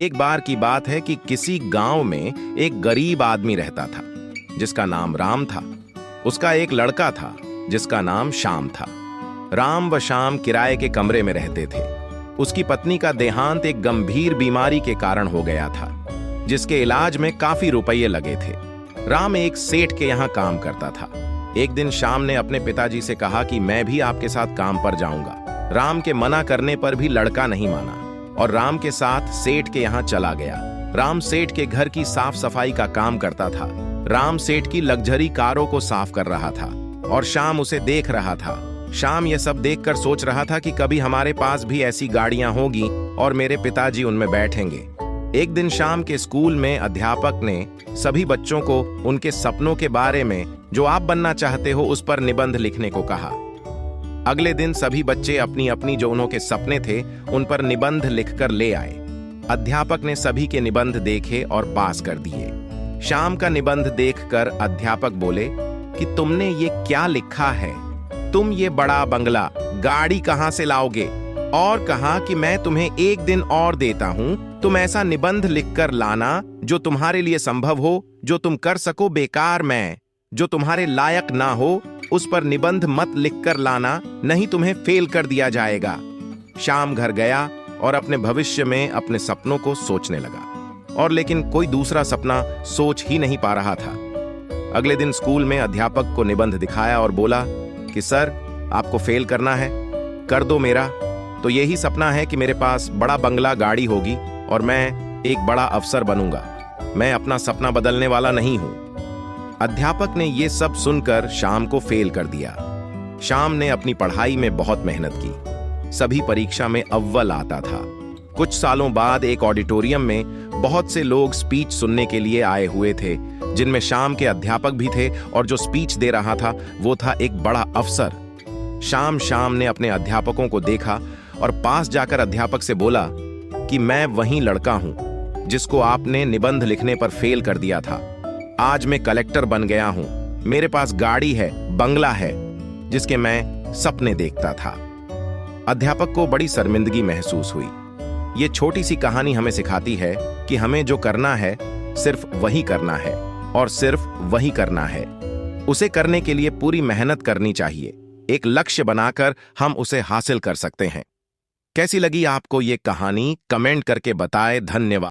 एक बार की बात है कि किसी गांव में एक गरीब आदमी रहता था जिसका नाम राम था। उसका एक लड़का था जिसका नाम श्याम था। राम व श्याम किराए के कमरे में रहते थे। उसकी पत्नी का देहांत एक गंभीर बीमारी के कारण हो गया था, जिसके इलाज में काफी रुपये लगे थे। राम एक सेठ के यहाँ काम करता था। एक दिन श्याम ने अपने पिताजी से कहा कि मैं भी आपके साथ काम पर जाऊंगा। राम के मना करने पर भी लड़का नहीं माना और राम के साथ सेठ के यहाँ चला गया। राम सेठ के घर की साफ सफाई का काम करता था। राम सेठ की लग्जरी कारों को साफ कर रहा था और श्याम उसे देख रहा था। श्याम यह सब देखकर सोच रहा था कि कभी हमारे पास भी ऐसी गाड़ियां होगी और मेरे पिताजी उनमें बैठेंगे। एक दिन शाम के स्कूल में अध्यापक ने सभी बच्चों को उनके सपनों के बारे में, जो आप बनना चाहते हो, उस पर निबंध लिखने को कहा। अगले दिन सभी बच्चे अपनी अपनी जो उनके सपने थे उन पर निबंध लिखकर ले आए। अध्यापक ने सभी के निबंध देखे और पास कर दिए। श्याम का निबंध देखकर अध्यापक बोले कि तुमने ये क्या लिखा है? तुम ये बड़ा बंगला, गाड़ी कहां से लाओगे? और कहा कि मैं तुम्हें एक दिन और देता हूं, तुम ऐसा निबंध लिखकर लाना जो तुम्हारे लिए संभव हो, जो तुम कर सको। बेकार मैं, जो तुम्हारे लायक ना हो उस पर निबंध मत लिखकर लाना, नहीं तुम्हें फेल कर दिया जाएगा। श्याम घर गया और अपने भविष्य में अपने सपनों को सोचने लगा, और लेकिन कोई दूसरा सपना सोच ही नहीं पा रहा था। अगले दिन स्कूल में अध्यापक को निबंध दिखाया और बोला कि सर, आपको फेल करना है, कर दो। मेरा तो यही सपना है कि मेरे पास बड़ा बंगला, गाड़ी होगी और मैं एक बड़ा अफसर बनूंगा। मैं अपना सपना बदलने वाला नहीं हूं। अध्यापक ने यह सब सुनकर श्याम को फेल कर दिया। श्याम ने अपनी पढ़ाई में बहुत मेहनत की, सभी परीक्षा में अव्वल आता था। कुछ सालों बाद एक ऑडिटोरियम में बहुत से लोग स्पीच सुनने के लिए आए हुए थे, जिनमें श्याम के अध्यापक भी थे, और जो स्पीच दे रहा था वो था एक बड़ा अफसर। श्याम ने अपने अध्यापकों को देखा और पास जाकर अध्यापक से बोला कि मैं वही लड़का हूं जिसको आपने निबंध लिखने पर फेल कर दिया था। आज मैं कलेक्टर बन गया हूं। मेरे पास गाड़ी है, बंगला है, जिसके मैं सपने देखता था। अध्यापक को बड़ी शर्मिंदगी महसूस हुई। ये छोटी सी कहानी हमें सिखाती है कि हमें जो करना है सिर्फ वही करना है, और सिर्फ वही करना है। उसे करने के लिए पूरी मेहनत करनी चाहिए। एक लक्ष्य बनाकर हम उसे हासिल कर सकते हैं। कैसी लगी आपको ये कहानी? कमेंट करके बताएं। धन्यवाद।